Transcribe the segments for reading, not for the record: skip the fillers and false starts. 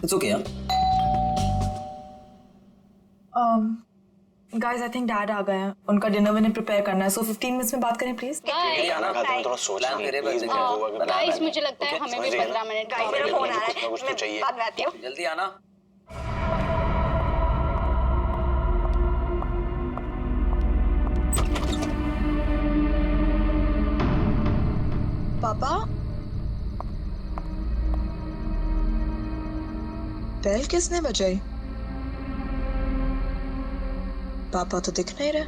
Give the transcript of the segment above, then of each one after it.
It's okay यार। Guys I think dad आ गए हैं, उनका डिनर मैंने प्रिपेयर करना है, सो 15 मिनट्स में बात करें प्लीज। थोड़ा सोचना मेरे गाइस मुझे लगता है हमें भी 15 मिनट गाइस मेरा फोन आ रहा है, कुछ तो चाहिए, बाद में आती हूँ। जल्दी आना। पापा बेल किसने बजाई? पापा तो दिख नहीं रहे।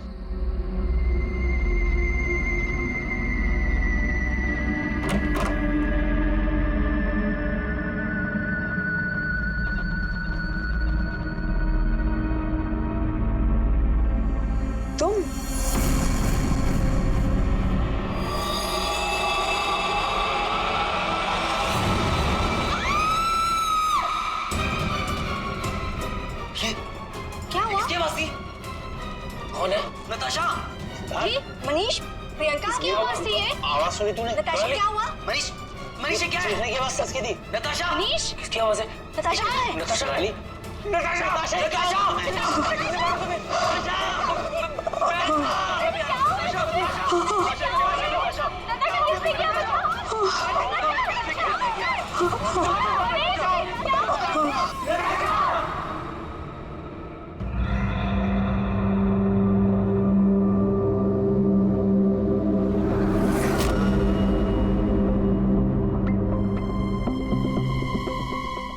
तुम क्या हुआ? किसकी आवाज थी? कौन है? नताशा। मनीष, प्रियंका किसकी आवाज थी ये? आवाज सुनी तूने? नताशा क्या हुआ? मनीष, मनीष ये क्या है? चीखने की आवाज किसकी थी? नताशा। मनीष? किसकी आवाज है? नताशा कहाँ है? नताशा। शिवाली?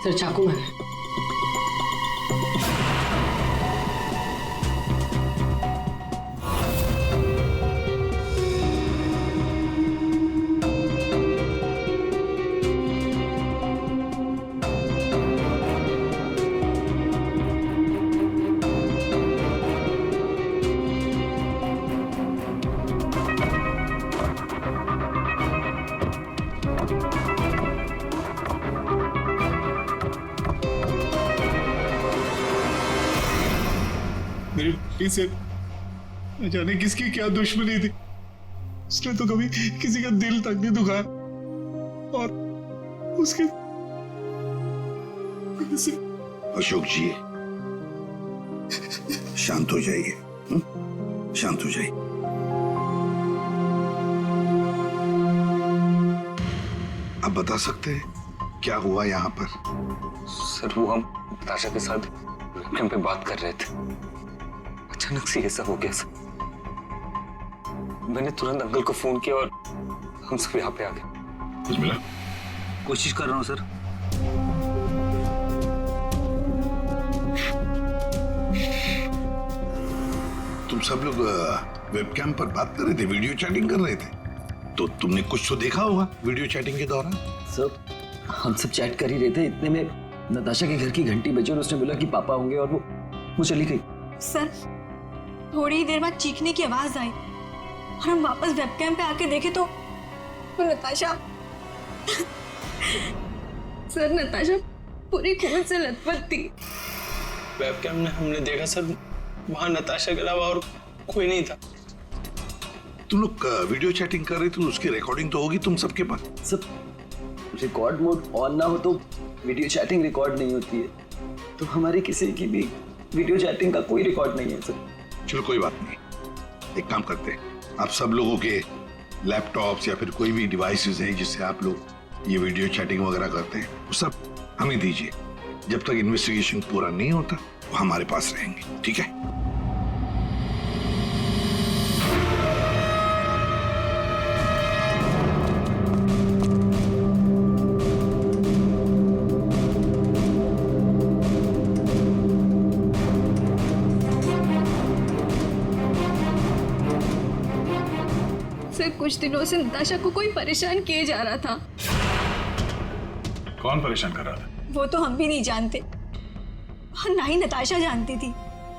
सर चाकू मारा। मेरी बेटी से न जाने किसकी क्या दुश्मनी थी, उसने तो कभी किसी का दिल तक नहीं दुखाया और उसके अशोक जी शांत हो जाइए, शांत हो जाइए। आप बता सकते हैं क्या हुआ यहाँ पर? सर वो हम नताशा के साथ वेबकैम पे बात कर रहे थे, अचानक से ऐसा हो गया सर। मैंने तुरंत अंकल को फोन किया और हम सब यहाँ पे आ गए। कुछ मिला? कोशिश कर रहा हूँ सर। तुम सब लोग वेबकैम पर बात कर रहे थे, वीडियो चैटिंग कर रहे थे, तो तुमने कुछ तो देखा होगा वीडियो चैटिंग के दौरान। सर हम सब चैट कर ही रहे थे, इतने में नताशा के घर की घंटी बजी और उसने बोला कि पापा होंगे और वो चली गई। सर थोड़ी देर बाद चीखने की आवाज आई और हम वापस वेबकैम पे आके देखे तो नताशा सर नताशा पूरी खून से लथपथ थी। वेबकैम में हमने देखा सर, वहां नताशा के अलावा और कोई नहीं था। तुम लोग वीडियो चैटिंग कर रहे थे तो उसकी रिकॉर्डिंग तो होगी तुम सबके पास। सब रिकॉर्ड मोड ऑन ना हो तो वीडियो चैटिंग रिकॉर्ड नहीं होती है, तो हमारी किसी की भी वीडियो चैटिंग का कोई रिकॉर्ड नहीं है सर। चलो कोई बात नहीं, एक काम करते हैं, आप सब लोगों के लैपटॉप्स या फिर कोई भी डिवाइसेस हैं जिससे आप लोग ये वीडियो चैटिंग वगैरह करते हैं, वो सब हमें दीजिए। जब तक इन्वेस्टिगेशन पूरा नहीं होता वो हमारे पास रहेंगे, ठीक है? सर कुछ दिनों से नताशा को कोई परेशान किए जा रहा था। कौन परेशान कर रहा था? वो तो हम भी नहीं जानते और ना ही नताशा जानती थी।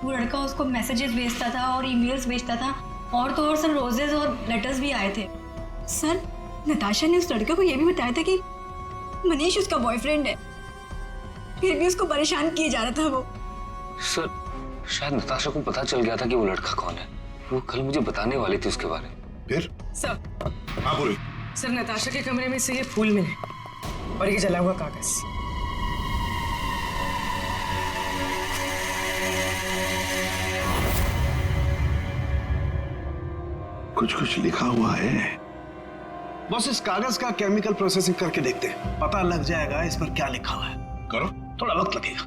वो लड़का उसको मैसेजेस भेजता था और ईमेल्स भेजता था, और तो और सर रोजेस और लेटर्स भी आए थे। सर नताशा ने उस लड़के को ये भी बताया था कि मनीष उसका बॉयफ्रेंड है, फिर भी उसको परेशान किए जा रहा था वो। सर शायद नताशा को पता चल गया था कि वो लड़का कौन है, वो कल मुझे बताने वाली थी उसके बारे में। फिर? सर हाँ बोलो। सर नताशा के कमरे में से ये फूल मिले और ये जला हुआ कागज। कुछ कुछ लिखा हुआ है। बस इस कागज का केमिकल प्रोसेसिंग करके देखते हैं, पता लग जाएगा इस पर क्या लिखा हुआ है। करो। थोड़ा वक्त लगेगा।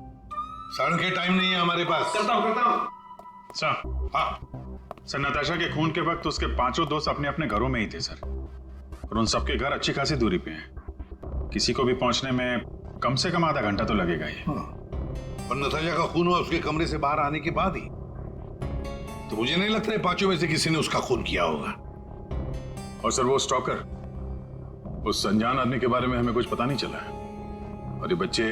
सर के टाइम नहीं है हमारे पास। करता हूँ। सर, हाँ सर, नताशा के खून के वक्त उसके 5 दोस्त अपने अपने घरों में ही थे सर, और उन सबके घर अच्छी खासी दूरी पे हैं। किसी को भी पहुंचने में कम से कम आधा घंटा तो लगेगा ही। और नताशा का खून हुआ उसके कमरे से बाहर आने के बाद ही, तो मुझे नहीं लगता है 5 में से किसी ने उसका खून किया होगा। और सर वो स्टॉकर, उस अनजान आदमी के बारे में हमें कुछ पता नहीं चला है, और ये बच्चे,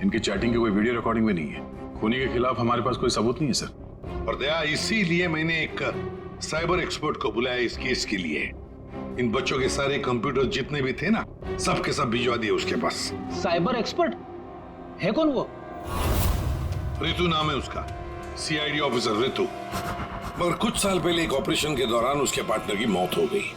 इनकी चैटिंग की कोई वीडियो रिकॉर्डिंग भी नहीं है। खूनी के खिलाफ हमारे पास कोई सबूत नहीं है सर। और दया, इसीलिए मैंने एक साइबर एक्सपर्ट को बुलाया इस केस के लिए। इन बच्चों के सारे कंप्यूटर जितने भी थे ना, सब के सब भिजवा दिए उसके पास। साइबर एक्सपर्ट है कौन वो? रितु नाम है उसका, सीआईडी ऑफिसर रितु। मगर कुछ साल पहले एक ऑपरेशन के दौरान उसके पार्टनर की मौत हो गई।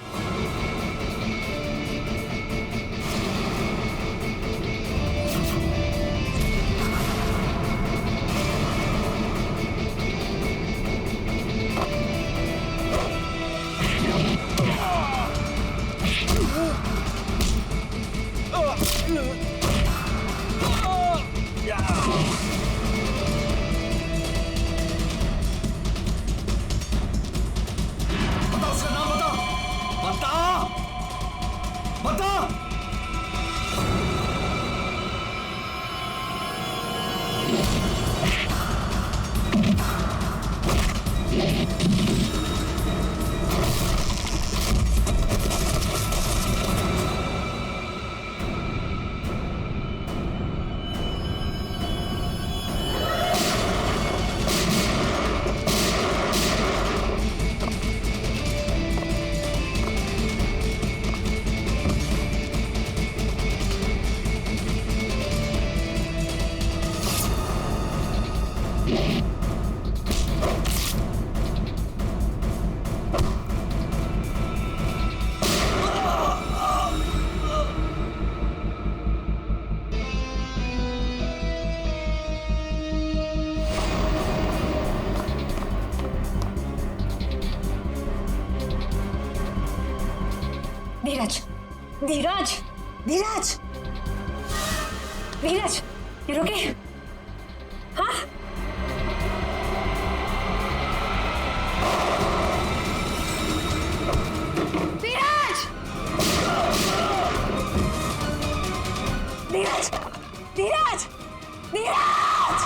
धीरज, धीरज, धीरज, धीरज, you okay? हाँ? धीरज, धीरज, धीरज, धीरज।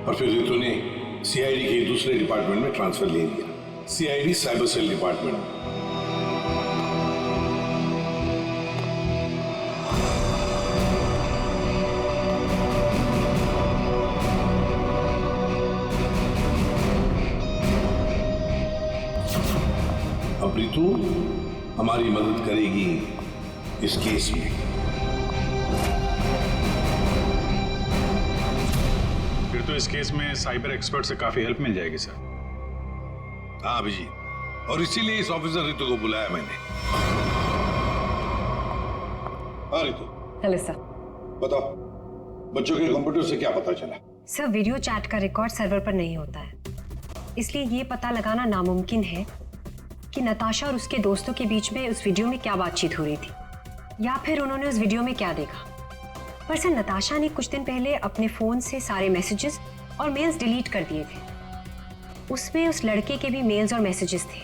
और फिर रितु ने सीआईडी के दूसरे डिपार्टमेंट में ट्रांसफर ले लिया, सीआईडी साइबर सेल डिपार्टमेंट। अब रितु हमारी मदद करेगी इस केस में। फिर तो इस केस में साइबर एक्सपर्ट से काफी हेल्प मिल जाएगी सर। हाँ अभिजीत, और इसीलिए इस ऑफिसर रितु को बुलाया मैंने। हाँ रितु। Hello sir. बताओ, बच्चों के कंप्यूटर से क्या पता चला? सर, वीडियो चैट का रिकॉर्ड सर्वर पर नहीं होता है, इसलिए ये पता लगाना नामुमकिन है कि नताशा और उसके दोस्तों के बीच में उस वीडियो में क्या बातचीत हो रही थी, या फिर उन्होंने उस वीडियो में क्या देखा। पर सर, नताशा ने कुछ दिन पहले अपने फोन से सारे मैसेजेस और मेल्स डिलीट कर दिए थे। उसमें उस लड़के के भी मेल्स और मैसेजेस थे।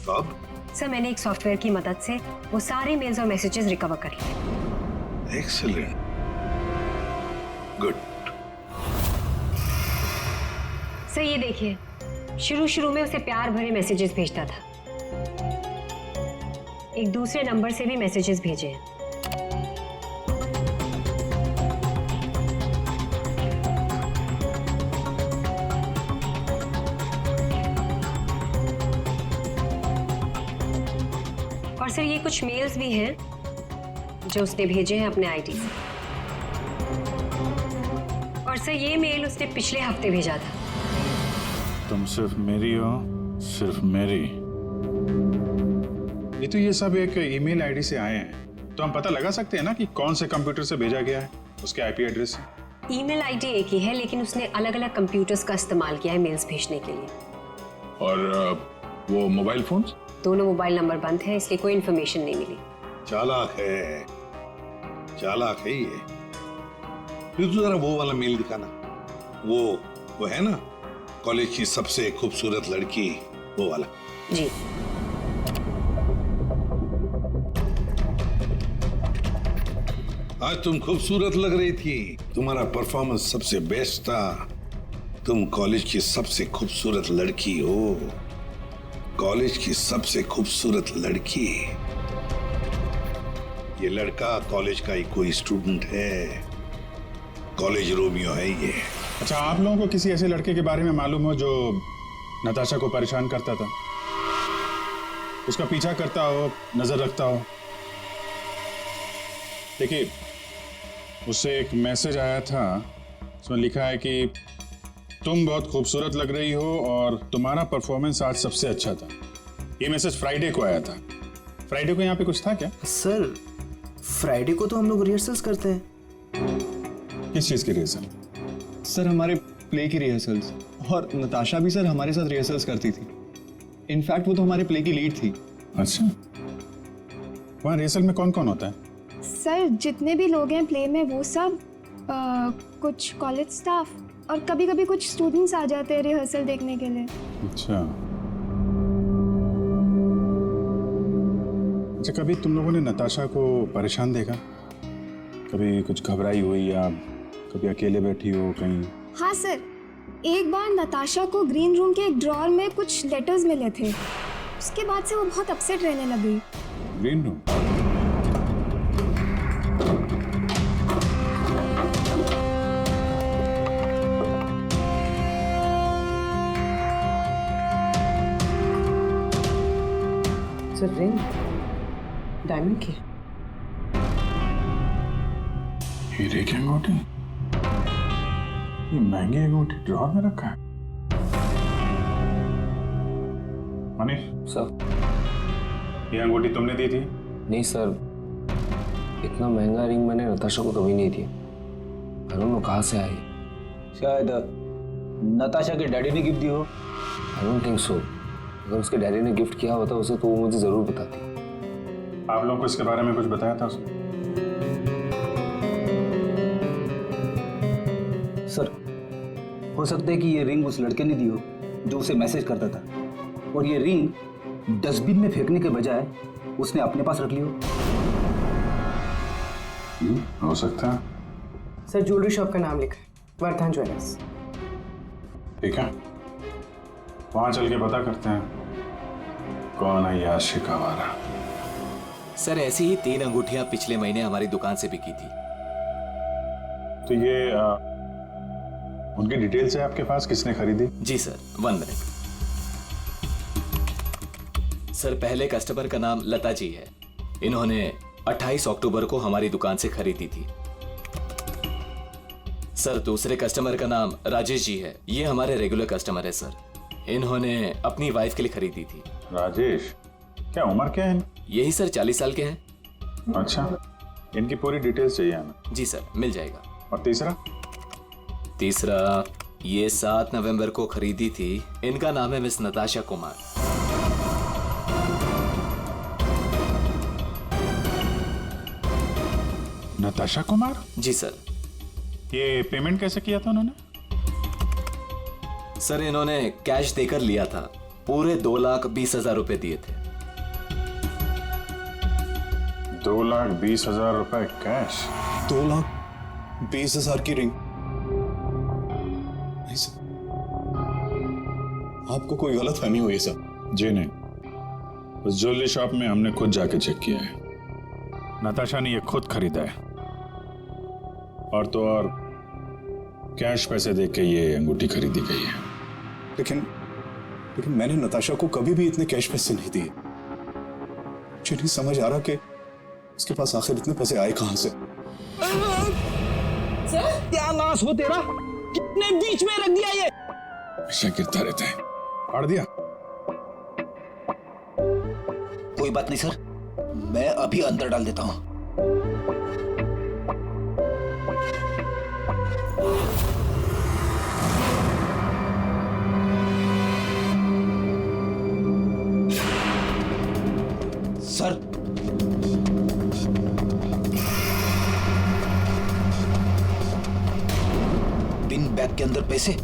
कब? सर, मैंने एक सॉफ्टवेयर की मदद से वो सारे मेल्स और मैसेजेस रिकवर कर लिए। Excellent, good. सर ये देखिए, शुरू में उसे प्यार भरे मैसेजेस भेजता था। एक दूसरे नंबर से भी मैसेजेस भेजे हैं। और सर ये कुछ मेल्स भी हैं जो उसने भेजे हैं अपने आईडी से। और और सर ये मेल उसने पिछले हफ्ते भेजा था। तुम सिर्फ मेरी हो, सिर्फ मेरी। ये सब एक ईमेल आईडी से आए हैं, तो हम पता लगा सकते हैं ना कि कौन से कंप्यूटर से भेजा गया है, उसके आईपी एड्रेस से। ईमेल आईडी एक ही है, लेकिन उसने अलग अलग कंप्यूटर्स का इस्तेमाल किया है मेल्स भेजने के लिए। और वो मोबाइल फोन्स? दोनों मोबाइल नंबर बंद है, इसलिए कोई इन्फॉर्मेशन नहीं मिली। चालाक है, चालाक है ये। फिर तो जरा वो वाला मेल दिखाना, वो है ना, कॉलेज की सबसे खूबसूरत लड़की, वो वाला। जी। आज तुम खूबसूरत लग रही थी, तुम्हारा परफॉर्मेंस सबसे बेस्ट था, तुम कॉलेज की सबसे खूबसूरत लड़की हो, कॉलेज की सबसे खूबसूरत लड़की। ये लड़का कॉलेज का ही कोई स्टूडेंट है, कॉलेज रोमियो है ये। अच्छा, आप लोगों को किसी ऐसे लड़के के बारे में मालूम हो जो नताशा को परेशान करता था, उसका पीछा करता हो, नजर रखता हो? देखिए, उससे एक मैसेज आया था, उसमें लिखा है कि तुम बहुत खूबसूरत लग रही हो और तुम्हारा परफॉर्मेंस आज सबसे अच्छा था। ये मैसेज फ्राइडे को आया था। फ्राइडे को यहाँ पे कुछ था क्या? सर, फ्राइडे को तो हम लोग रिहर्सल्स करते हैं। किस चीज की रिहर्सल? सर, हमारे प्ले की रिहर्सल्स, और नताशा भी सर हमारे साथ रिहर्सल्स करती थी। इनफैक्ट वो तो हमारे प्ले की लीड थी। अच्छा, वहाँ रिहर्सल में कौन कौन होता है? सर, जितने भी लोग हैं प्ले में वो सब, कुछ कॉलेज स्टाफ और कभी कभी कुछ स्टूडेंट्स आ जाते हैं रिहर्सल देखने के लिए। अच्छा, कभी तुम लोगों ने नताशा को परेशान देखा? कभी कुछ घबराई हुई या कभी अकेले बैठी हो कहीं? हाँ सर, एक बार नताशा को ग्रीन रूम के एक ड्रॉअर में कुछ लेटर्स मिले थे, उसके बाद से वो बहुत अपसेट रहने लगी। Green room? Sir, ring diamond की, हीरे की अंगूठी? ये महंगी अंगूठी ड्रॉअर में रखा है? मनीष सर, ये अंगूठी तुमने दी थी? नहीं सर, इतना महंगा रिंग मैंने नताशा को कभी नहीं दिया। आई डोंट नो कहाँ से आई। शायद नताशा के डैडी ने गिफ्ट दी हो। I don't think so. अगर उसके डैडी ने गिफ्ट किया होता उसे तो वो मुझे जरूर बताती। आप लोगों को इसके बारे में कुछ बताया था उसने? सर, हो सकता है कि ये रिंग उस लड़के ने दी हो जो उसे मैसेज करता था, और ये रिंग डस्टबिन में फेंकने के बजाय उसने अपने पास रख ली हो। हो सकता है। सर, ज्वेलरी शॉप का नाम लिखा है, वर्धन ज्वेलर्स। ठीक है, वहां चल के पता करते हैं कौन है ये आशिक आवारा। सर, ऐसी ही 3 अंगूठियां पिछले महीने हमारी दुकान से बिकी थी। तो ये उनकी डिटेल्स है आपके पास, किसने खरीदी? जी सर, 1 मिनट। सर, पहले कस्टमर का नाम लता जी है। इन्होंने 28 अक्टूबर को हमारी दुकान से खरीदी थी। सर, दूसरे कस्टमर का नाम राजेश जी है। ये हमारे रेगुलर कस्टमर है सर। इन्होंने अपनी वाइफ के लिए खरीदी थी। राजेश? क्या उम्र क्या है? यही सर 40 साल के हैं। अच्छा, इनकी पूरी डिटेल्स चाहिए हमें। जी सर, मिल जाएगा। और तीसरा ये 7 नवंबर को खरीदी थी। इनका नाम है मिस नताशा कुमार। नताशा कुमार? जी सर। ये पेमेंट कैसे किया था उन्होंने? सर, इन्होंने कैश देकर लिया था। पूरे 2,20,000 रुपए दिए थे। 2,20,000 रुपए कैश? 2,20,000 की रिंग? नहीं सर, आपको कोई गलत फहमी हुई है सर। जी नहीं, उस ज्वेलरी शॉप में हमने खुद जाके चेक किया है। नताशा ने ये खुद खरीदा है, और तो और कैश पैसे देके के ये अंगूठी खरीदी गई है। लेकिन मैंने नताशा को कभी भी इतने कैश पैसे नहीं दिए। मुझे नहीं समझ आ रहा कि उसके पास आखिर इतने पैसे आए कहां से। क्या नाश हो तेरा? किसने बीच में रख दिया ये? ऐसा गिरता रहता है। फाड़ दिया। कोई बात नहीं सर, मैं अभी अंदर डाल देता हूँ। सर, बिन बैग के अंदर पैसे।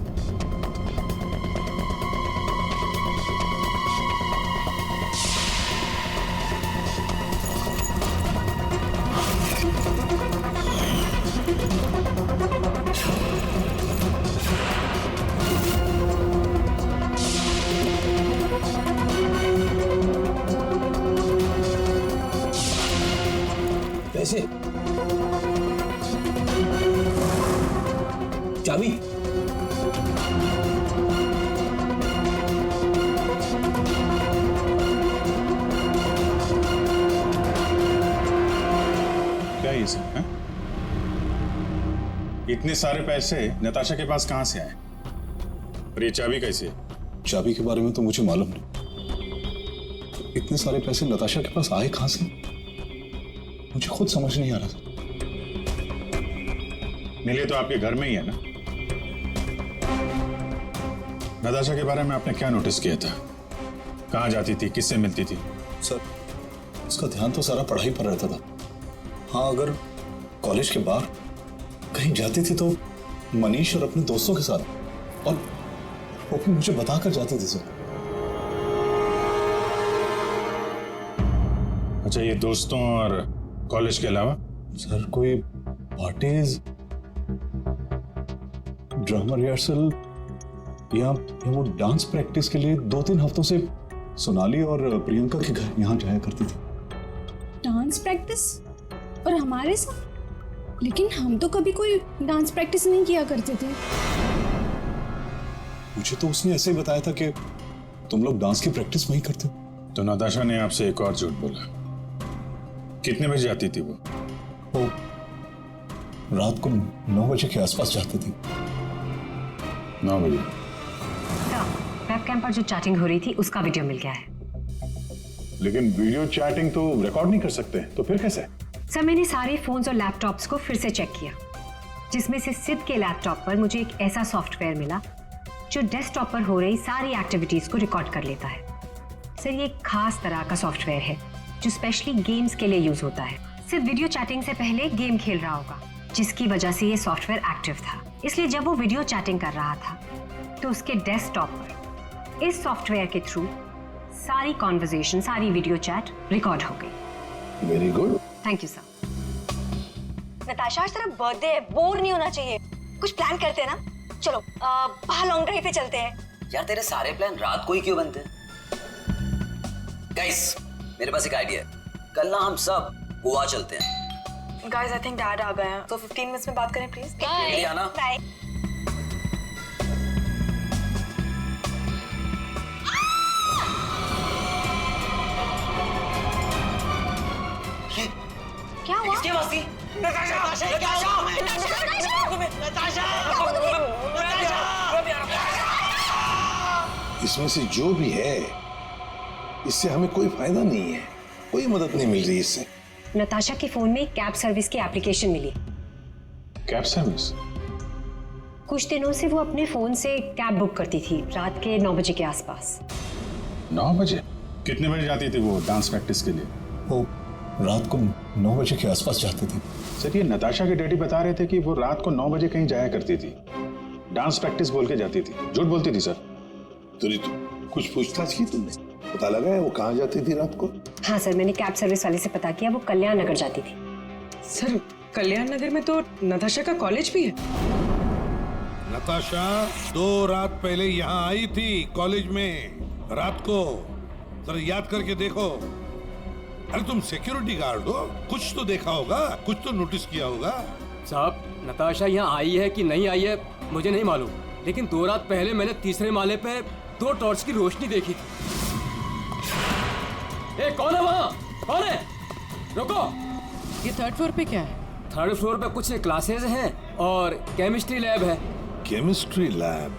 पैसे, चाबी, क्या ये सब है? इतने सारे पैसे नताशा के पास कहां से आए? और ये चाबी कैसे है? चाबी के बारे में तो मुझे मालूम नहीं। इतने सारे पैसे नताशा के पास आए कहां से, मुझे खुद समझ नहीं आ रहा था। मिले तो आपके घर में ही है ना? नताशा के बारे में आपने क्या नोटिस किया था? कहाँ जाती थी, किससे मिलती थी? सर, उसका ध्यान तो सारा पढ़ाई पर रहता था। हाँ, अगर कॉलेज के बाहर कहीं जाती थी तो मनीष और अपने दोस्तों के साथ, और वो भी मुझे बताकर जाती थी सर। अच्छा, ये दोस्तों और कॉलेज के अलावा? सर, कोई पार्टीज, ड्रामा रिहर्सल या वो डांस प्रैक्टिस के लिए 2-3 हफ्तों से सोनाली और प्रियंका के घर यहाँ जाया करती थी। Dance practice? और हमारे साथ? लेकिन हम तो कभी कोई डांस प्रैक्टिस नहीं किया करते थे। मुझे तो उसने ऐसे ही बताया था कि तुम लोग डांस की प्रैक्टिस वहीं करते हो। तो नताशा ने आपसे एक और झूठ बोला। कितने बजे जाती थी वो? रात को 9 बजे के आसपास जाती थी। 9 बजे? वेबकैम पर जो चैटिंग हो रही थी उसका वीडियो मिल गया है। लेकिन वीडियो चैटिंग तो रिकॉर्ड नहीं कर सकते, तो फिर कैसे? सर, मैंने सारे फोन्स और लैपटॉप्स को फिर से चेक किया, जिसमें से सिद्ध के लैपटॉप पर मुझे एक ऐसा सॉफ्टवेयर मिला जो डेस्कटॉप पर हो रही सारी एक्टिविटीज को रिकॉर्ड कर लेता है। सर, ये एक खास तरह का सॉफ्टवेयर है जो स्पेशली गेम्स के लिए यूज होता है। सिर्फ वीडियो चैटिंग से पहले गेम खेल रहा होगा, जिसकी वजह से ये सॉफ्टवेयर एक्टिव था। इसलिए जब वो वीडियो चैटिंग कर रहा था तो उसके डेस्कटॉप पर इस सॉफ्टवेयर के थ्रू सारी कॉन्वर्सेशन, सारी वीडियो चैट रिकॉर्ड हो गई। Very good. Thank you sir. Natasha, आज तेरा बर्थडे है, बोर नहीं होना चाहिए। कुछ प्लान करते हैं ना? चलो बाहर लॉन्ग ड्राइव पे चलते हैं। यार, तेरे सारे प्लान रात को ही क्यों बनते हैं? गाइस, मेरे पास एक आइडिया है। कल ना हम सब गोवा चलते हैं। गाइस, आई थिंक डैड आ गए हैं, तो 15 मिनट्स में बात करें प्लीज। बाय। आना। बाय। क्या हुआ? किसकी आवाज थी? इसमें से जो भी है, इससे हमें कोई फायदा नहीं है, कोई मदद नहीं मिल रही इससे। नताशा के फोन में कैब सर्विस की एप्लीकेशन मिली। Cab service? कुछ दिनों से वो अपने फोन से कैब बुक करती थी रात के 9 बजे के आसपास। 9 बजे? कितने बजे जाती थी वो डांस प्रैक्टिस के लिए? वो रात को 9 बजे के आसपास जाती थी। सर, ये नताशा के डैडी बता रहे थे कि वो रात को 9 बजे कहीं जाया करती थी, डांस प्रैक्टिस बोल के जाती थी। झूठ बोलती थी सर? तो कुछ पूछताछ की तुमने? पता लगा है वो कहाँ जाती थी रात को? हाँ सर, मैंने कैब सर्विस वाले से पता किया, वो कल्याण नगर जाती थी। सर, कल्याण नगर में तो नताशा का कॉलेज भी है। नताशा 2 रात पहले यहाँ आई थी कॉलेज में, रात को। जरा याद करके देखो। अरे तुम सिक्योरिटी गार्ड हो, कुछ तो देखा होगा, कुछ तो नोटिस किया होगा। साहब, नताशा यहाँ आई है कि नहीं आई है मुझे नहीं मालूम, लेकिन 2 रात पहले मैंने 3रे माले पे 2 टॉर्च की रोशनी देखी थी। ए, कौन है वहाँ? कौन है? रुको। ये 3rd फ्लोर पे क्या है? 3rd फ्लोर पे कुछ क्लासेस हैं और केमिस्ट्री लैब है। Chemistry lab.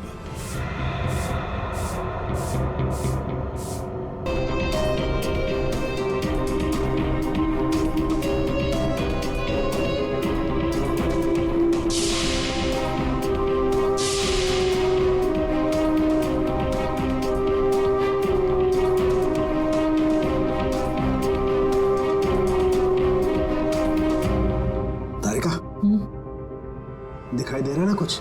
दिखाई दे रहा है ना कुछ?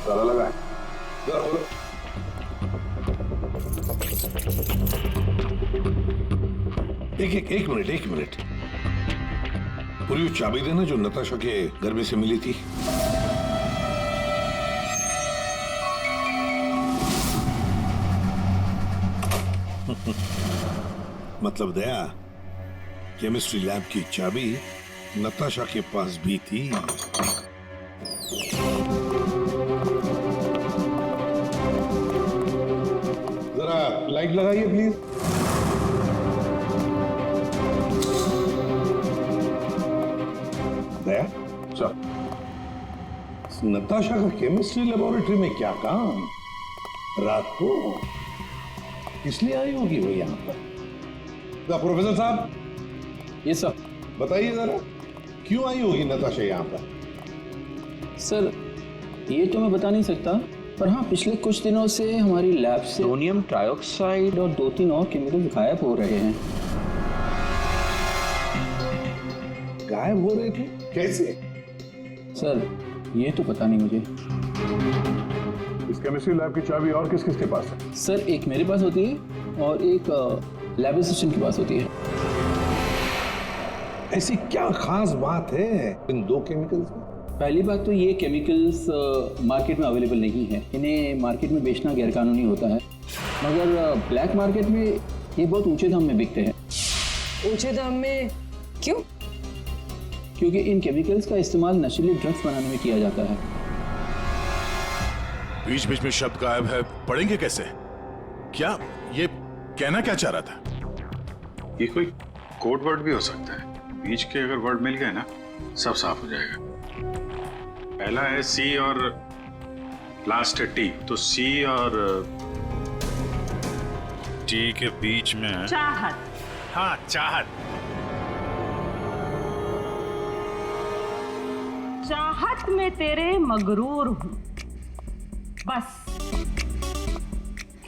ताला लगा है। जरा खोलो। एक मिनट। पूरी चाबी देना जो नताशा के घर में से मिली थी। मतलब दया, केमिस्ट्री लैब की चाबी नताशा के पास भी थी। जरा लाइट लगाइए प्लीज। दया, सर, नताशा का केमिस्ट्री लेबोरेटरी में क्या काम? रात को इसलिए आई होगी वो यहाँ पर। प्रोफेसर साहब। ये सर। बताइए जरा, क्यों आई होगी नताशा यहाँ पर? सर ये तो मैं बता नहीं सकता, पर हाँ पिछले कुछ दिनों से हमारी लैब से सोडियम ट्राइऑक्साइड और 2-3 और केमिकल गायब हो रहे हैं। गायब हो रहे थे? कैसे? सर ये तो पता नहीं मुझे। इस केमिस्ट्री लैब की चाबी और किस किस के पास है? सर एक मेरे पास होती है और एक लैब असिस्टेंट के पास होती है। ऐसी क्या खास बात है इन दो केमिकल्स में? पहली बात तो ये केमिकल्स मार्केट में अवेलेबल नहीं है। इन्हें मार्केट में बेचना गैरकानूनी होता है, मगर ब्लैक मार्केट में ये बहुत ऊंचे दाम में बिकते हैं। ऊंचे दाम में क्यों? क्योंकि इन केमिकल्स का इस्तेमाल नशीले ड्रग्स बनाने में किया जाता है। बीच बीच में शब्द गायब है, पढ़ेंगे कैसे? क्या ये कहना क्या चाह रहा था? ये कोई कोड वर्ड भी हो सकता है। बीच के अगर वर्ड मिल गए ना, सब साफ हो जाएगा। पहला है सी और लास्ट है टी, तो सी और टी के बीच में है चाहत। हाँ, चाहत। चाहत में तेरे मगरूर हूं, बस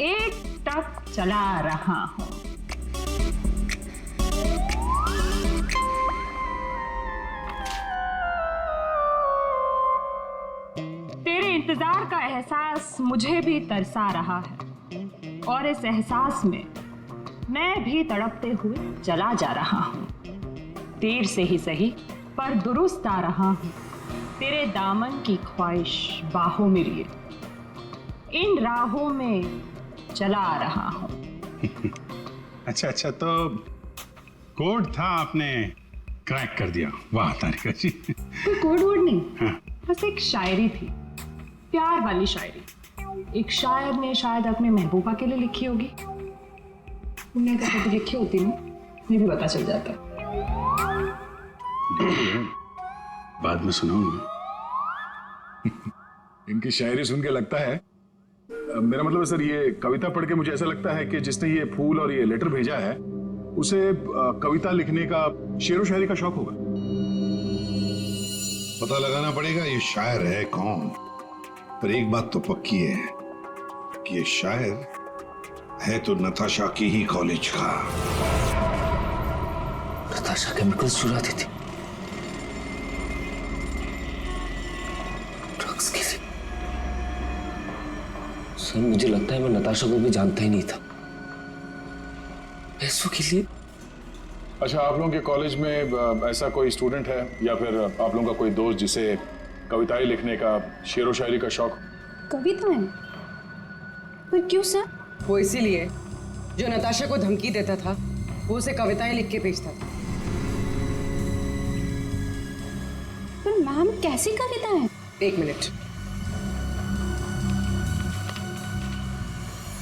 एक टक चला रहा हूं। तेरे इंतजार का एहसास मुझे भी तरसा रहा है, और इस एहसास में मैं भी तड़पते हुए चला जा रहा हूं। देर से ही सही पर दुरुस्त आ रहा हूं, तेरे दामन की ख्वाहिश बाहों में लिए इन राहों में चला आ रहा हूं। अच्छा, तो कोड था, आपने क्रैक कर दिया। वाह तारिका जी। कोई कोड वर्ड नहीं, हाँ। बस एक शायरी थी, प्यार वाली शायरी। एक शायर ने शायद अपने महबूबा के लिए लिखी होगी। उन्हें अगर कभी लिखी होती ना, मुझे भी पता चल जाता। बाद में सुनाऊंगा। इनकी शायरी सुन के लगता है, मेरा मतलब है सर, ये कविता पढ़ के मुझे ऐसा लगता है कि जिसने ये फूल और ये लेटर भेजा है, उसे कविता लिखने का, शेर व शायरी का शौक होगा। पता लगाना पड़ेगा ये शायर है कौन। पर एक बात तो पक्की है कि ये शायर है तो नताशा की ही कॉलेज का। नताशा केमिकल्स चुराती थी ड्रग्स के लिए। सर मुझे लगता है मैं नताशा को भी जानता ही नहीं था। पैसों के लिए। अच्छा, आप लोगों के कॉलेज में ऐसा कोई स्टूडेंट है या फिर आप लोगों का कोई दोस्त जिसे कविताएं लिखने का, शेर व शायरी का शौक? कविताएं? पर क्यों सर? वो इसीलिए जो नताशा को धमकी देता था, वो उसे कविताएं लिख के भेजता था। पर मैम कैसी कविताएं? एक मिनट।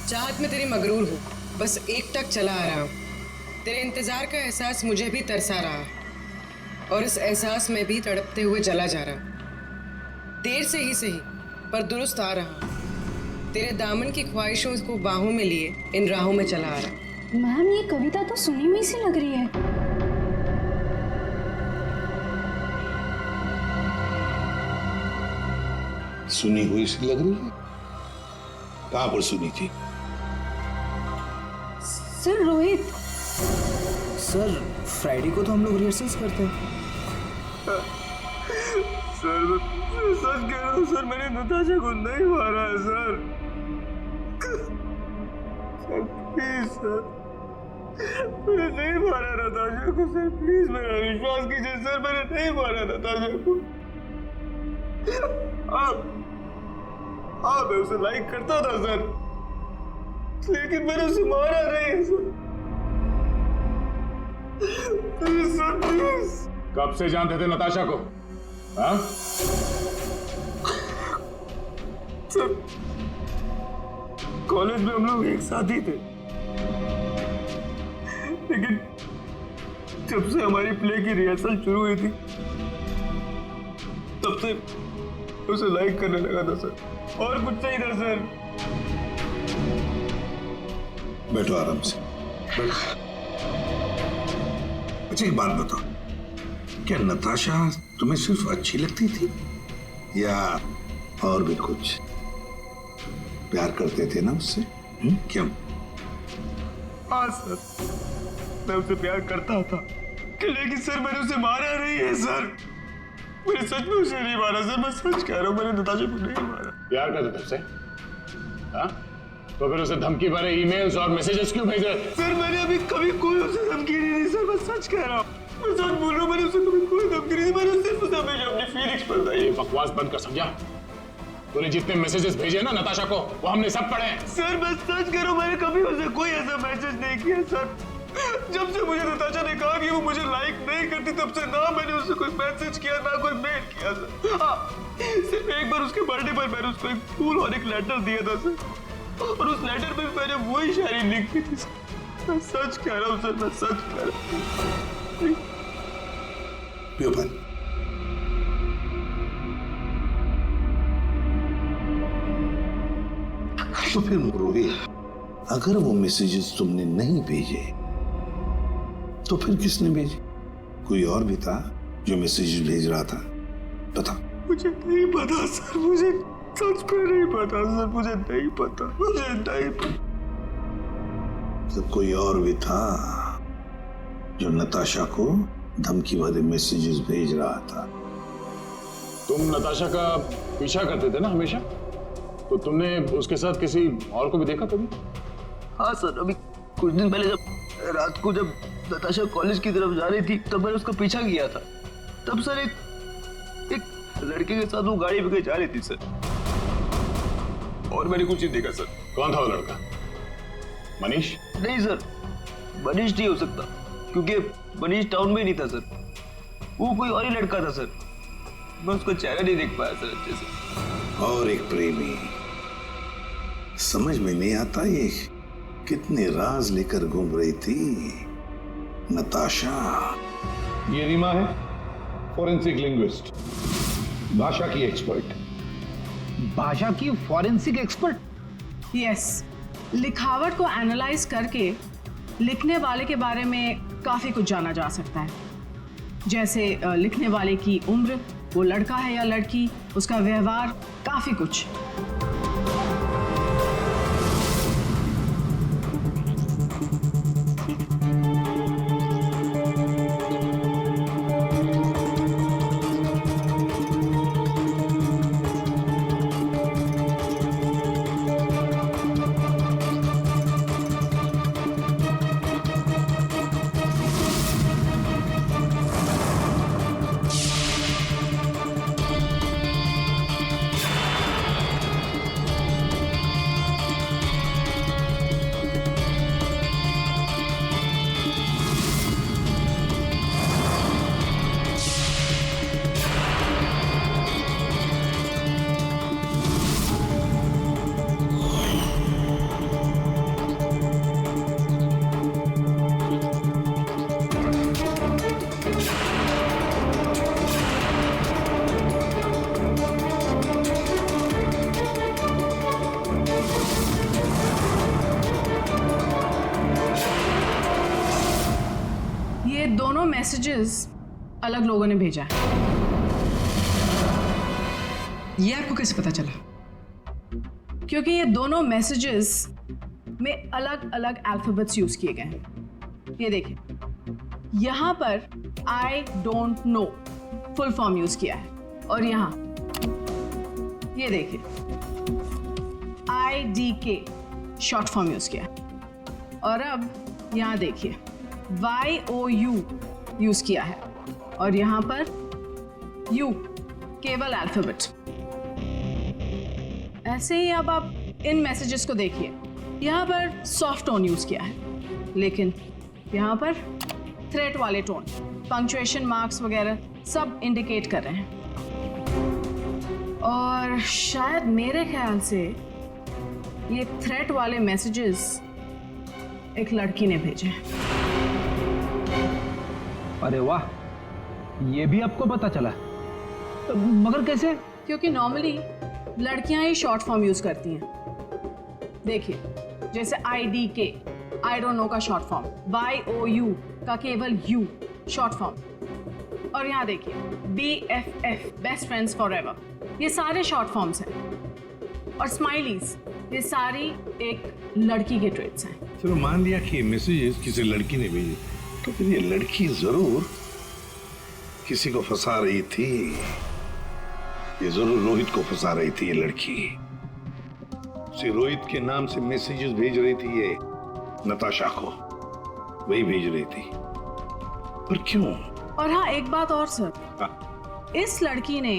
चाहत में तेरी मगरूर हूं, बस एक टक चला आ रहा हूँ। तेरे इंतजार का एहसास मुझे भी तरसा रहा है और इस एहसास में भी तड़पते हुए जला जा रहा हूँ। देर से ही सही पर दुरुस्त आ रहा हूँ। तेरे दामन की ख्वाहिशों को बाहों में लिए इन राहों में चला आ रहा हूँ। मैम ये कविता तो सुनी हुई सी लग रही है। सुनी हुई सी लग रही है? कहां पर सुनी थी? सर रोहित, सर फ्राइडे को तो हम लोग रिहर्सल्स करते हैं। सर सच कह रहा हूँ सर, मैंने नताशा को नहीं मारा है सर। प्लीज सर, मैंने नहीं मारा नताशा को सर, प्लीज मेरा विश्वास कीजिए सर, मैंने नहीं मारा नताशा को। मैं उसे लाइक करता था सर, लेकिन मैंने उसे मारा नहीं है सर। Please sir, please. कब से जानते थे नताशा को? हाँ? सर कॉलेज में हम लोग एक साथ ही थे, लेकिन जब से हमारी प्ले की रिहर्सल शुरू हुई थी तब से उसे लाइक करने लगा था सर, और कुछ नहीं था सर। बैठो आराम से, बैठो। अच्छा एक बात बताओ, क्या नताशा तुम्हें सिर्फ अच्छी लगती थी या और भी कुछ? प्यार करते थे ना उससे? क्यों? हाँ सर, मैं उसे प्यार करता था, लेकिन सर मैंने उसे मारा नहीं है सर। मैंने सच में उसे नहीं मारा सर, मैं सच कह रहा हूँ, मैंने नताशा को नहीं मारा। प्यार करते थे उससे? हाँ? तो फिर उसे धमकी भरे ईमेल्स और मैसेजेस क्यों भेजे? सर मैंने अभी कभी कोई उसे धमकी नहीं दी सर, मैं सच कह रहा हूँ, मैं सच बोल रहा हूँ, मैंने उसे कभी कोई धमकी नहीं दी, मैंने सिर्फ उसे हमेशा अपनी फीलिंग्स बताई। बकवास बंद कर, समझा? तूने जितने मैसेजेस भेजे ना नताशा को, वो हमने सब पढ़े हैं। सर मैं सच कह रहा हूँ, मैंने कभी उसे कोई ऐसा मैसेज नहीं किया सर। जब से मुझे नताशा ने कहा कि वो मुझे लाइक नहीं करती, तब से ना मैंने उससे कोई मैसेज किया ना कोई मेल किया सर। हाँ, सिर्फ एक बार उसके बर्थडे पर मैंने उसको एक फूल और एक लेटर दिया था सर, और उस लेटर में मैंने वही शायरी लिखी थी सर। मैं सच कह रहा हूँ सर, मैं सच कह रहा हूँ। पियो पानी। तो फिर रोहित, अगर वो मैसेजेस तुमने नहीं भेजे तो फिर किसने भेजे? कोई और भी था जो मैसेजेस भेज रहा था? बता। मुझे नहीं पता सर, मुझे सच में नहीं पता सर, मुझे नहीं पता, मुझे नहीं पता। तो कोई और भी था जो नताशा को धमकी भरे मैसेजेस भेज रहा था? तुम नताशा का पीछा करते थे ना हमेशा, तो तुमने उसके साथ किसी और को भी देखा कभी? हाँ सर, अभी कुछ दिन पहले जब रात को जब नताशा कॉलेज की तरफ जा रही थी तब मैंने उसका पीछा किया था। तब सर एक लड़के के साथ वो गाड़ी पे जा रही थी सर, और मैंने कुछ नहीं देखा सर। कौन था वो लड़का? मनीष? नहीं सर, मनीष नहीं हो सकता, क्योंकि मनीष टाउन में ही नहीं था सर, वो कोई और ही लड़का था सर। मैं उसका चेहरा नहीं देख पाया सर अच्छे से। और एक प्रेमी, समझ में नहीं आता ये कितने राज लेकर घूम रही थी नताशा। ये रीमा है, फॉरेंसिक लिंग्विस्ट, भाषा की एक्सपर्ट। भाषा की फॉरेंसिक एक्सपर्ट? यस, लिखावट को एनालाइज करके लिखने वाले के बारे में काफी कुछ जाना जा सकता है, जैसे लिखने वाले की उम्र, वो लड़का है या लड़की, उसका व्यवहार, काफी कुछ। मैसेजेस अलग लोगों ने भेजा है। ये आपको कैसे पता चला? क्योंकि ये दोनों मैसेजेस में अलग अलग अल्फाबेट्स यूज किए गए हैं। ये देखिए, यहां पर I don't know full form use किया है, और यहां ये देखिए IDK शॉर्ट फॉर्म यूज किया है, और अब यहां देखिए YOU यूज किया है, और यहां पर U केवल अल्फाबेट। ऐसे ही अब आप इन मैसेजेस को देखिए, यहाँ पर सॉफ्ट टोन यूज किया है, लेकिन यहाँ पर थ्रेट वाले टोन, पंक्चुएशन मार्क्स वगैरह सब इंडिकेट कर रहे हैं। और शायद मेरे ख्याल से ये थ्रेट वाले मैसेजेस एक लड़की ने भेजे। अरे वाह, ये भी आपको पता चला? मगर कैसे? क्योंकि नॉर्मली लड़कियां ही शॉर्ट फॉर्म यूज करती हैं। देखिए, जैसे IDK आई डोंट नो का शॉर्ट फॉर्म, YOU का केवल U शॉर्ट फॉर्म, और यहाँ देखिए BFF बेस्ट फ्रेंड्स फॉरएवर, ये सारे शॉर्ट फॉर्म्स हैं। और स्माइलीज, ये सारी एक लड़की के ट्रेट्स हैं। चलो मान लिया कि मैसेजेस किसी लड़की ने भेजे, तो फिर ये लड़की जरूर किसी को फंसा रही थी। ये जरूर रोहित को फंसा रही थी। ये लड़की उसे रोहित के नाम से मैसेजेस भेज रही थी, ये नताशा को वही भेज रही थी। पर क्यों? और हाँ, एक बात और सर, इस लड़की ने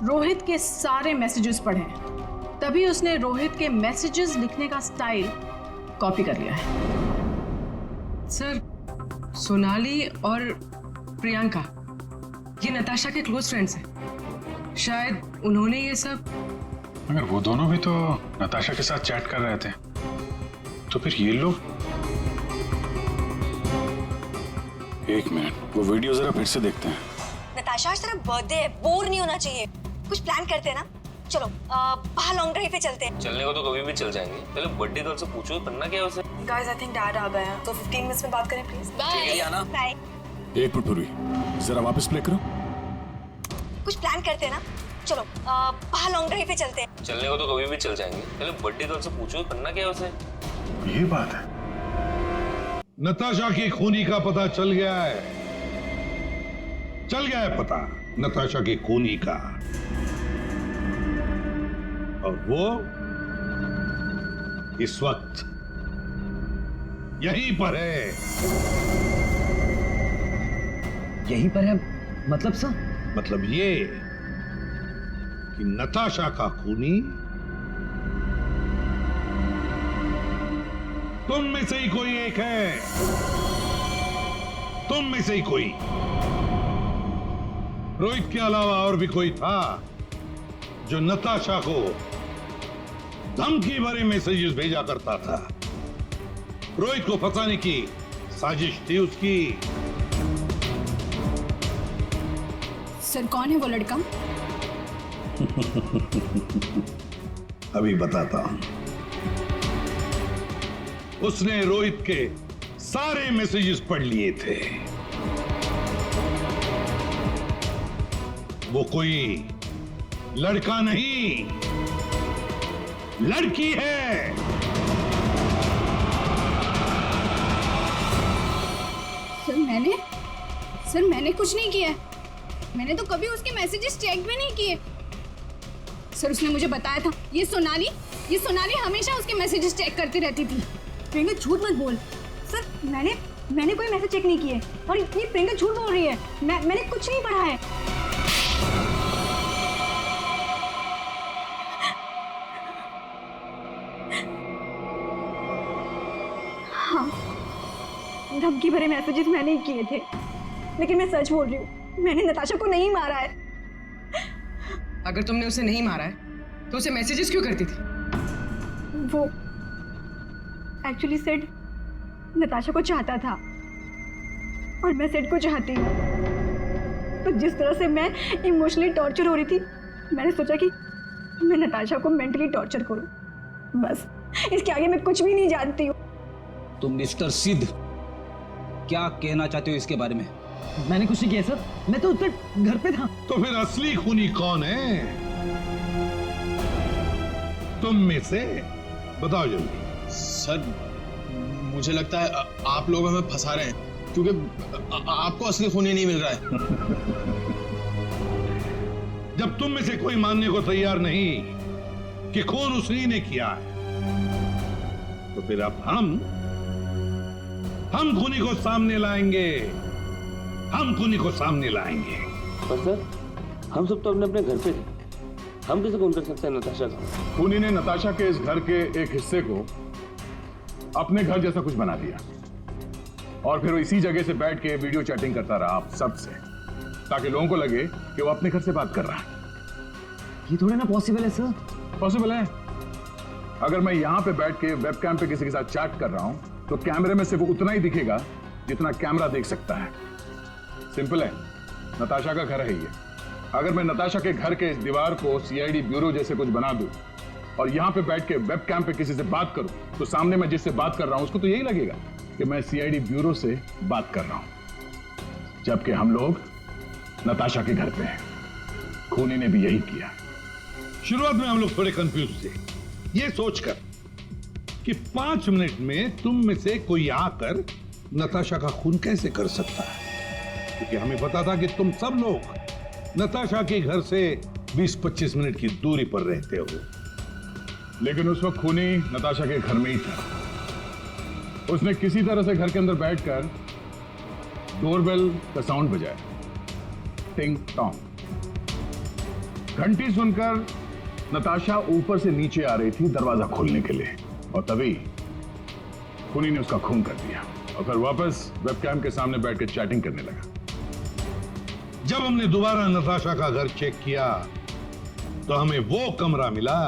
रोहित के सारे मैसेजेस पढ़े हैं, तभी उसने रोहित के मैसेजेस लिखने का स्टाइल कॉपी कर लिया है। सर, सोनाली और प्रियंका ये नताशा के क्लोज फ्रेंड्स हैं। शायद उन्होंने ये सब। मगर वो दोनों भी तो नताशा के साथ चैट कर रहे थे, तो फिर ये लोग। एक मिनट, वो वीडियो जरा फिर से देखते हैं। नताशा, आज तेरा बर्थडे है, बोर नहीं होना चाहिए। कुछ प्लान करते हैं ना? चलो बाहर लॉन्ग ड्राइव पे चलते हैं। चलने को तो कभी भी चल जाएंगे, पहले बर्थडे गर्ल से पूछो करना क्या है उसे। गाइस, आई थिंक डैड आ गए हैं, तो 15 मिनट्स में बात करें प्लीज। बाय। बाय। एक मिनट पूर्वी, जरा वापस प्ले करो। कुछ प्लान करते हैं ना? चलो बाहर लॉन्ग ड्राइव पे चलते हैं। चलने को तो कभी भी चल जाएंगे, पहले बर्थडे गर्ल से पूछो करना क्या है उसे। ये बात है। नताशा की खूनी का पता चल गया है, चल गया है पता नताशा की खूनी का, और वो इस वक्त यहीं पर है। यहीं पर है मतलब सर? मतलब ये कि नताशा का खूनी तुम में से ही कोई एक है, तुम में से ही कोई। रोहित के अलावा और भी कोई था जो नताशा को धमकी भरे मैसेजेस भेजा करता था। रोहित को फंसाने की साजिश थी उसकी। सर, कौन है वो लड़का? अभी बताता हूं। उसने रोहित के सारे मैसेजेस पढ़ लिए थे। वो कोई लड़का नहीं, लड़की है। सर मैंने कुछ नहीं किया। मैंने तो कभी उसके मैसेजेस चेक भी नहीं किए। सर, उसने मुझे बताया था, ये सोनाली हमेशा उसके मैसेजेस चेक करती रहती थी। प्रियंका, झूठ मत बोल। सर, मैंने कोई मैसेज चेक नहीं किए, और ये प्रियंका झूठ बोल रही है। मैंने कुछ नहीं पढ़ा है। हाँ, धमकी भरे मैसेजेस मैंने ही किए थे, लेकिन मैं सच बोल रही हूँ, मैंने नताशा को नहीं मारा है। अगर तुमने उसे नहीं मारा है तो उसे मैसेजेस क्यों करती थी? वो एक्चुअली सेड नताशा को चाहता था, और मैं सेड को चाहती हूँ। तो जिस तरह से मैं इमोशनली टॉर्चर हो रही थी, मैंने सोचा कि मैं नताशा को मेंटली टॉर्चर करूँ। बस, इसके आगे मैं कुछ भी नहीं जानती हूँ। तुम मिस्टर सिद्ध क्या कहना चाहते हो इसके बारे में? मैंने कुछ नहीं किया सर, मैं तो उधर घर पे था। तो फिर असली खूनी कौन है? तुम में से बताओ जल्दी। सर मुझे लगता है आप लोग हमें फंसा रहे हैं, क्योंकि आपको असली खूनी नहीं मिल रहा है। जब तुम में से कोई मानने को तैयार नहीं कि खून उसी ने किया है, तो फिर अब हम खूनी को सामने लाएंगे। हम खूनी को सामने लाएंगे। पर सर, हम सब तो अपने अपने घर पे थे, हम कैसे खून कर सकते हैं नताशा का? खूनी ने नताशा के इस घर के एक हिस्से को अपने घर जैसा कुछ बना दिया और फिर वो इसी जगह से बैठ के वीडियो चैटिंग करता रहा आप सबसे, ताकि लोगों को लगे कि वो अपने घर से बात कर रहा है। ये थोड़ा ना पॉसिबल है सर। पॉसिबल है। अगर मैं यहां पे बैठ के वेबकैम पे किसी के साथ चैट कर रहा हूं तो कैमरे में सिर्फ उतना ही दिखेगा जितना कैमरा देख सकता है। सिंपल है, नताशा का घर है ये। अगर मैं नताशा के घर के इस दीवार को सीआईडी ब्यूरो जैसे कुछ बना दूं और यहां पे बैठ के वेबकैम पे किसी से बात करूं, तो सामने मैं जिससे बात कर रहा हूं उसको तो यही लगेगा कि मैं सीआईडी ब्यूरो से बात कर रहा हूं, जबकि हम लोग नताशा के घर पे हैं। खूनी ने भी यही किया। शुरुआत में हम लोग थोड़े कंफ्यूज थे, ये सोचकर कि 5 मिनट में तुम में से कोई आकर नताशा का खून कैसे कर सकता है, क्योंकि हमें पता था कि तुम सब लोग नताशा के घर से 20-25 मिनट की दूरी पर रहते हो। लेकिन उस वक्त खूनी नताशा के घर में ही था। उसने किसी तरह से घर के अंदर बैठकर डोरबेल का साउंड बजाया, टिंग टोंग। घंटी सुनकर नताशा ऊपर से नीचे आ रही थी दरवाजा खोलने के लिए, और तभी खूनी ने उसका खून कर दिया और फिर वापस वेबकैम के सामने बैठकर चैटिंग करने लगा। जब हमने दोबारा नताशा का घर चेक किया तो हमें वो कमरा मिला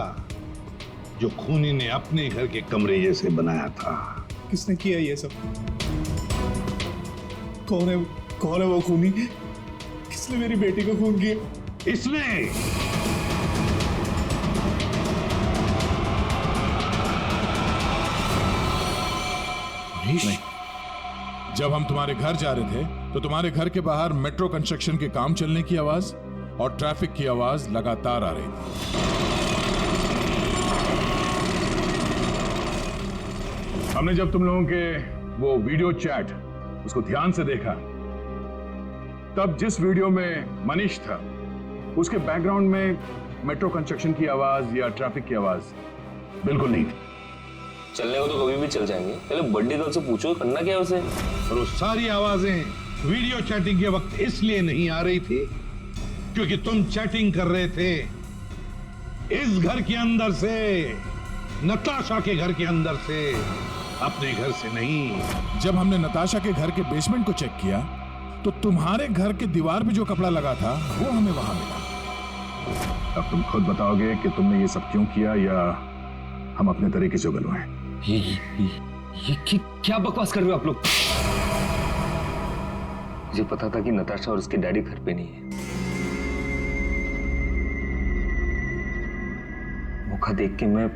जो खूनी ने अपने घर के कमरे जैसे बनाया था। किसने किया ये सब? कौन है वो खूनी? किसने मेरी बेटी को खून किया? इसने। नहीं। जब हम तुम्हारे घर जा रहे थे तो तुम्हारे घर के बाहर मेट्रो कंस्ट्रक्शन के काम चलने की आवाज और ट्रैफिक की आवाज लगातार आ रही थी। हमने जब तुम लोगों के वो वीडियो चैट उसको ध्यान से देखा, तब जिस वीडियो में मनीष था उसके बैकग्राउंड में मेट्रो कंस्ट्रक्शन की आवाज या ट्रैफिक की आवाज बिल्कुल नहीं थी। चलने को तो कभी भी चल जाएंगे, पहले बड्डी गर्ल से पूछो करना क्या है उसे। और वो सारी आवाजें वीडियो चैटिंग के वक्त इसलिए नहीं आ रही थी क्योंकि तुम चैटिंग कर रहे थे इस घर के अंदर से, नताशा के घर के अंदर से, अपने घर से नहीं। जब हमने नताशा के घर के बेसमेंट को चेक किया तो तुम्हारे घर के दीवार पे जो कपड़ा लगा था वो हमें वहां मिला। अब तुम खुद बताओगे कि तुमने ये सब क्यों किया या हम अपने तरीके से गलवाएं। ये क्या बकवास कर रहे हो आप लोग? मुझे पता था कि नताशा और उसके डैडी घर पे नहीं है। मौका देख के मैं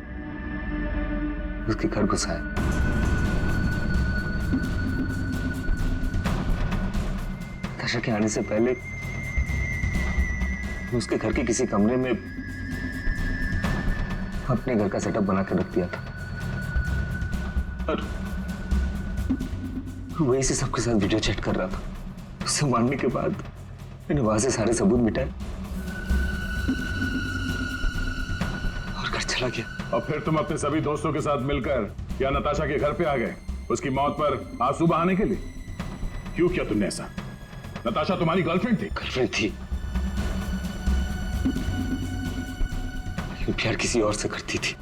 उसके घर घुस आया। नताशा के आने से पहले मैं उसके घर के किसी कमरे में अपने घर का सेटअप बना के रख दिया था और वही से सबके साथ वीडियो चैट कर रहा था। उसे मारने के बाद मैंने वहां से सारे सबूत मिटाए और घर चला गया। और फिर तुम अपने सभी दोस्तों के साथ मिलकर या नताशा के घर पे आ गए उसकी मौत पर आंसू बहाने के लिए। क्यों किया तुमने ऐसा? नताशा तुम्हारी गर्लफ्रेंड थी। गर्लफ्रेंड थी, प्यार किसी और से करती थी।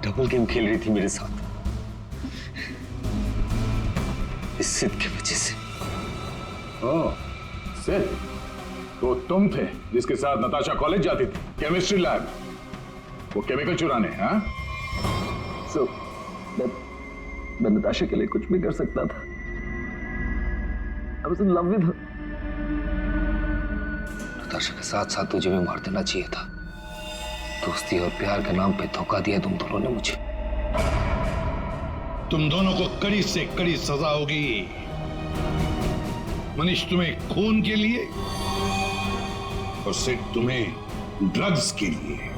डबल गेम खेल रही थी मेरे साथ, इस सिद्ध की वजह से। ओह, सिद्ध? तो तुम थे जिसके साथ नताशा कॉलेज जाती थी, केमिस्ट्री लैब, वो केमिकल चुराने। हाँ? So, मैं नताशा के लिए कुछ भी कर सकता था। I was in love with her. Natasha के साथ साथ तुझे भी मार देना चाहिए था। दोस्ती और प्यार के नाम पे धोखा दिया तुम दोनों ने मुझे। तुम दोनों को कड़ी से कड़ी सजा होगी। मनीष तुम्हें खून के लिए और सिड तुम्हें ड्रग्स के लिए।